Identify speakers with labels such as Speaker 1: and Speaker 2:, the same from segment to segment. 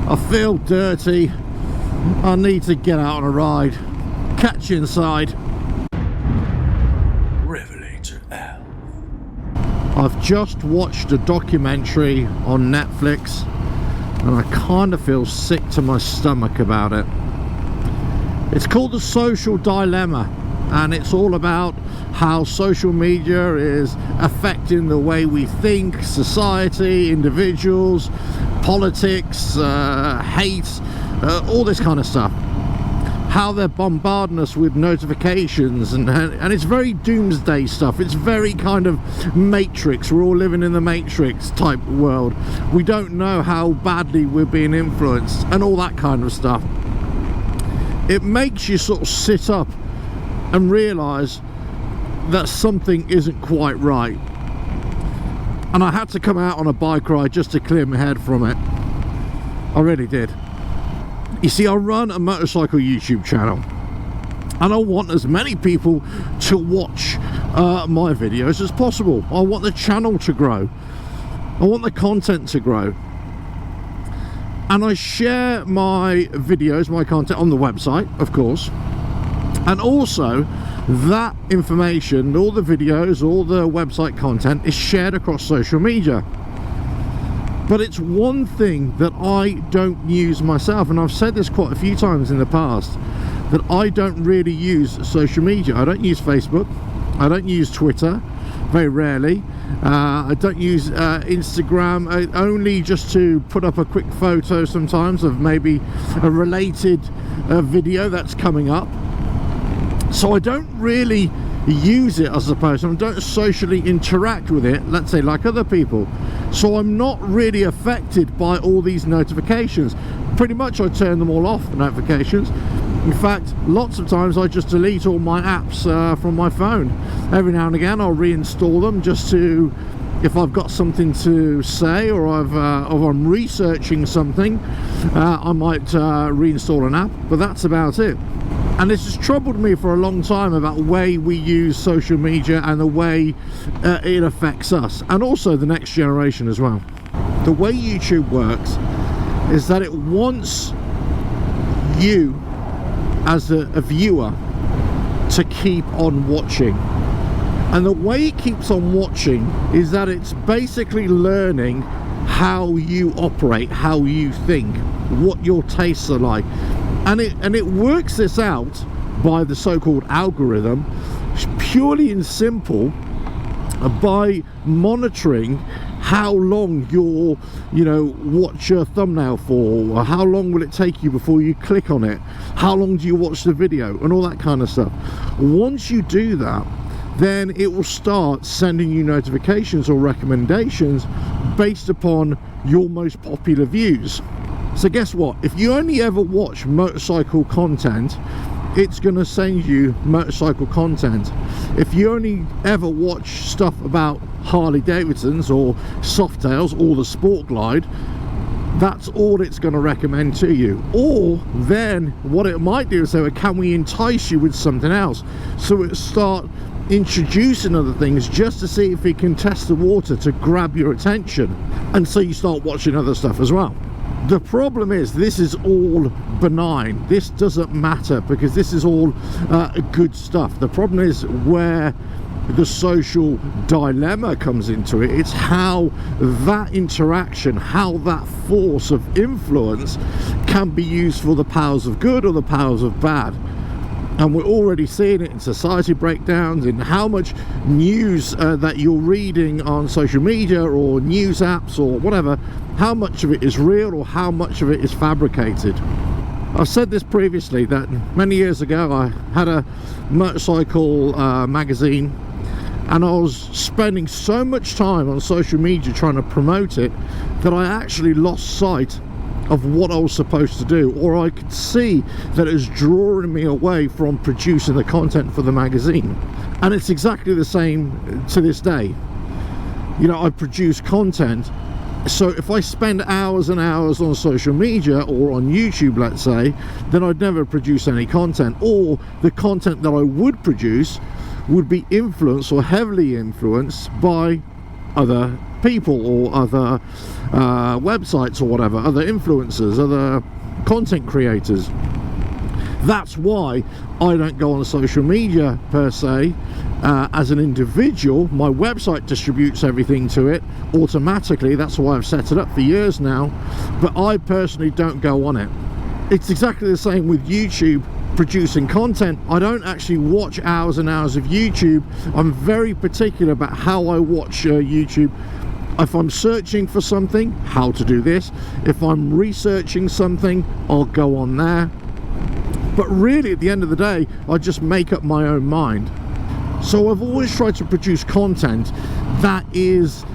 Speaker 1: I feel dirty. I need to get out on a ride. Catch you inside.
Speaker 2: RevelatorAlf.
Speaker 1: I've just watched a documentary on Netflix and I kind of feel sick to my stomach about it. It's called The Social Dilemma, and it's all about how social media is affecting the way we think, society, individuals, politics, hate, all this kind of stuff. How they're bombarding us with notifications, and it's very doomsday stuff. It's very kind of Matrix. We're all living in the Matrix type world. We don't know how badly we're being influenced and all that kind of stuff. It makes you sort of sit up and realise that something isn't quite right. And I had to come out on a bike ride just to clear my head from it. I really did. You see, I run a motorcycle YouTube channel and I want as many people to watch my videos as possible. I want the channel to grow. I want the content to grow. And I share my videos, my content on the website, of course. And also, that information, all the videos, all the website content is shared across social media. But it's one thing that I don't use myself, and I've said this quite a few times in the past, that I don't really use social media. I don't use Facebook, I don't use Twitter, very rarely. I don't use Instagram, only just to put up a quick photo sometimes of maybe a related video that's coming up. So I don't really use it, I suppose, and I don't socially interact with it, let's say, like other people. So I'm not really affected by all these notifications. Pretty much I turn them all off, the notifications. In fact, lots of times I just delete all my apps from my phone. Every now and again I'll reinstall them just to, if I've got something to say, or I'm researching something, I might reinstall an app, but that's about it. And this has troubled me for a long time about the way we use social media and the way it affects us, and also the next generation as well. The way YouTube works is that it wants you as a viewer to keep on watching. And the way it keeps on watching is that it's basically learning how you operate, how you think, what your tastes are like. And it works this out by the so-called algorithm, purely and simple, by monitoring how long you'll, watch your thumbnail for, or how long will it take you before you click on it, how long do you watch the video, and all that kind of stuff. Once you do that, then it will start sending you notifications or recommendations based upon your most popular views. So guess what? If you only ever watch motorcycle content, it's going to send you motorcycle content. If you only ever watch stuff about Harley Davidsons or Softails or the Sport Glide, that's all it's going to recommend to you. Or then what it might do is say, can we entice you with something else? So it start introducing other things just to see if it can test the water to grab your attention, and so you start watching other stuff as well. The problem is, this is all benign. This doesn't matter because this is all good stuff. The problem is where the social dilemma comes into it. It's how that interaction, how that force of influence can be used for the powers of good or the powers of bad. And we're already seeing it in society breakdowns, in how much news that you're reading on social media or news apps or whatever, how much of it is real or how much of it is fabricated. I've said this previously, that many years ago I had a motorcycle magazine, and I was spending so much time on social media trying to promote it that I actually lost sight of what I was supposed to do, or I could see that it was drawing me away from producing the content for the magazine. And it's exactly the same to this day. I produce content, so if I spend hours and hours on social media or on YouTube, let's say, then I'd never produce any content, or the content that I would produce would be influenced or heavily influenced by other people or other websites or whatever, other influencers, other content creators. That's why I don't go on social media per se as an individual. My website distributes everything to it automatically. That's why I've set it up for years now, but I personally don't go on it. It's exactly the same with YouTube producing content. I don't actually watch hours and hours of YouTube. I'm very particular about how I watch YouTube. If I'm searching for something, how to do this. If I'm researching something, I'll go on there. But really, at the end of the day, I just make up my own mind. So I've always tried to produce content that is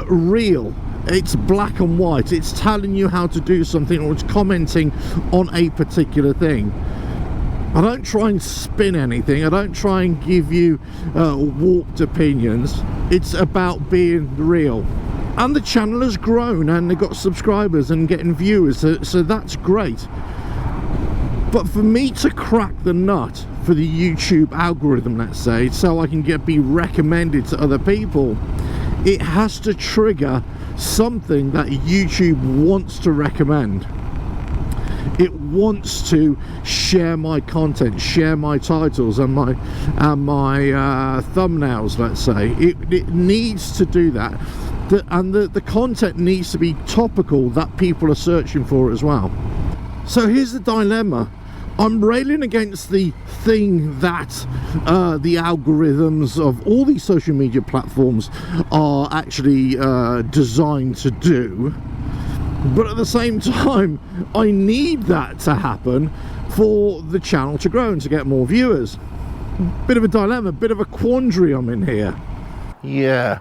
Speaker 1: real. It's black and white. It's telling you how to do something, or it's commenting on a particular thing. I don't try and spin anything. I don't try and give you warped opinions. It's about being real. And the channel has grown, and they've got subscribers and getting viewers, so that's great. But for me to crack the nut for the YouTube algorithm, let's say, so I can be recommended to other people, it has to trigger something that YouTube wants to recommend. It wants to share my content, share my titles and my thumbnails, let's say. It needs to do that. And the content needs to be topical, that people are searching for as well. So here's the dilemma. I'm railing against the thing that the algorithms of all these social media platforms are actually designed to do. But at the same time, I need that to happen for the channel to grow and to get more viewers. Bit of a dilemma, bit of a quandary I'm in here. Yeah,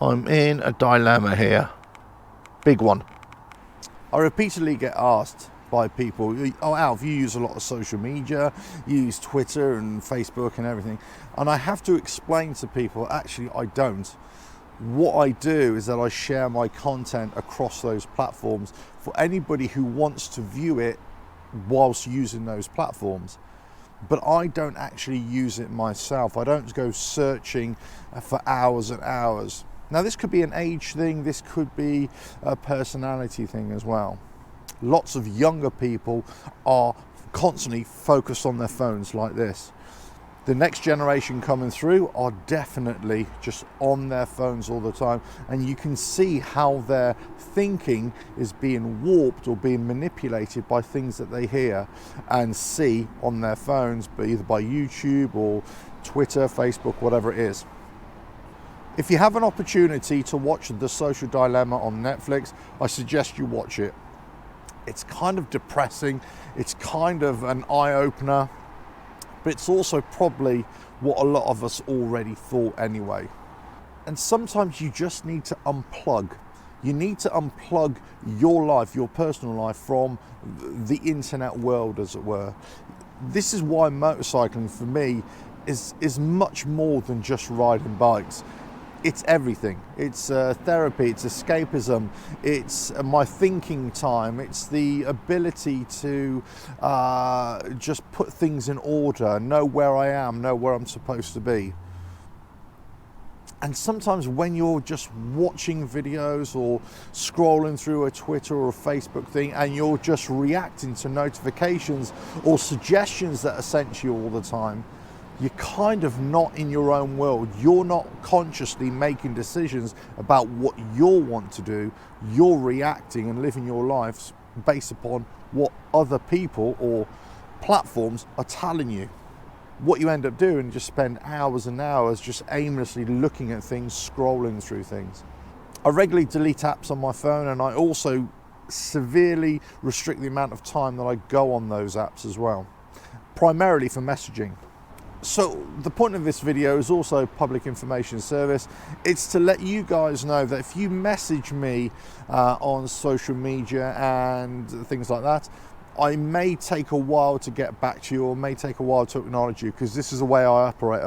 Speaker 1: I'm in a dilemma here. Big one. I repeatedly get asked by people, oh Alf, you use a lot of social media, you use Twitter and Facebook and everything, and I have to explain to people, actually I don't. What I do is that I share my content across those platforms for anybody who wants to view it whilst using those platforms. But I don't actually use it myself. I don't go searching for hours and hours. Now this could be an age thing, this could be a personality thing as well. Lots of younger people are constantly focused on their phones like this. The next generation coming through are definitely just on their phones all the time, and you can see how their thinking is being warped or being manipulated by things that they hear and see on their phones, but either by YouTube or Twitter, Facebook, whatever it is. If you have an opportunity to watch The Social Dilemma on Netflix, I suggest you watch it. It's kind of depressing, it's kind of an eye-opener, but it's also probably what a lot of us already thought anyway. And sometimes you just need to unplug. You need to unplug your life, your personal life, from the internet world, as it were. This is why motorcycling for me is much more than just riding bikes. It's everything. It's therapy, it's escapism, it's my thinking time, it's the ability to just put things in order, know where I am, know where I'm supposed to be. And sometimes when you're just watching videos or scrolling through a Twitter or a Facebook thing and you're just reacting to notifications or suggestions that are sent to you all the time, you're kind of not in your own world. You're not consciously making decisions about what you want to do. You're reacting and living your lives based upon what other people or platforms are telling you. What you end up doing is just spend hours and hours just aimlessly looking at things, scrolling through things. I regularly delete apps on my phone, and I also severely restrict the amount of time that I go on those apps as well, primarily for messaging. So the point of this video is also public information service. It's to let you guys know that if you message me on social media and things like that, I may take a while to get back to you, or may take a while to acknowledge you, because this is the way I operate.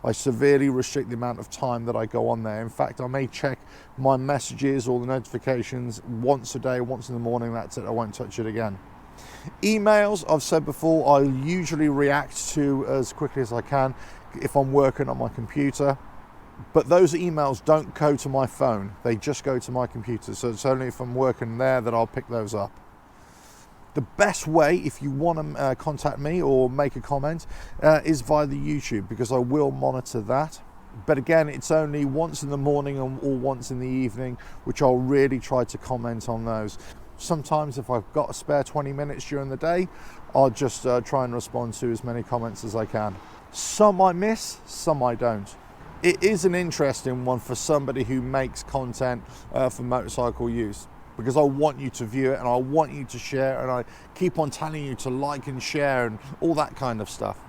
Speaker 1: I severely restrict the amount of time that I go on there. In fact, I may check my messages or the notifications once a day, once in the morning, that's it, I won't touch it again. Emails, I've said before, I usually react to as quickly as I can if I'm working on my computer. But those emails don't go to my phone, they just go to my computer. So it's only if I'm working there that I'll pick those up. The best way, if you want to contact me or make a comment, is via the YouTube, because I will monitor that. But again, it's only once in the morning or once in the evening, which I'll really try to comment on those. Sometimes if I've got a spare 20 minutes during the day, I'll just try and respond to as many comments as I can. Some I miss, some I don't. It is an interesting one for somebody who makes content for motorcycle use, because I want you to view it and I want you to share, and I keep on telling you to like and share and all that kind of stuff.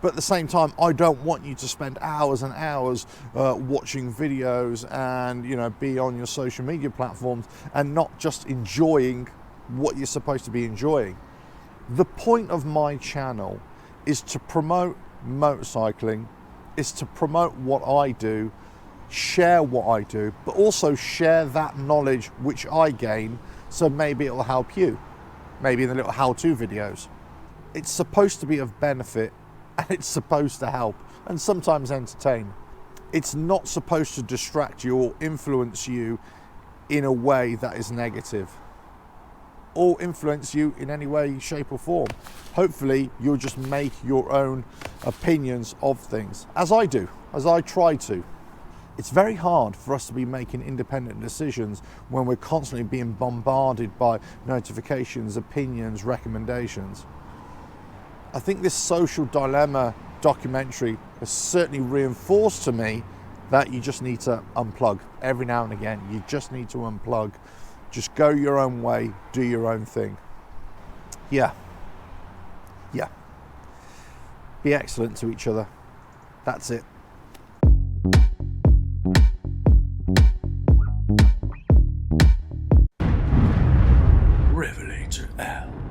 Speaker 1: But at the same time, I don't want you to spend hours and hours watching videos and, you know, be on your social media platforms and not just enjoying what you're supposed to be enjoying. The point of my channel is to promote motorcycling, is to promote what I do, share what I do, but also share that knowledge which I gain, so maybe it'll help you, maybe in the little how-to videos. It's supposed to be of benefit, and it's supposed to help and sometimes entertain. It's not supposed to distract you or influence you in a way that is negative, or influence you in any way, shape or form. Hopefully you'll just make your own opinions of things, as I do, as I try to. It's very hard for us to be making independent decisions when we're constantly being bombarded by notifications, opinions, recommendations. I think this Social Dilemma documentary has certainly reinforced to me that you just need to unplug every now and again. You just need to unplug. Just go your own way, do your own thing. Yeah. Be excellent to each other. That's it.
Speaker 2: RevelatorAlf.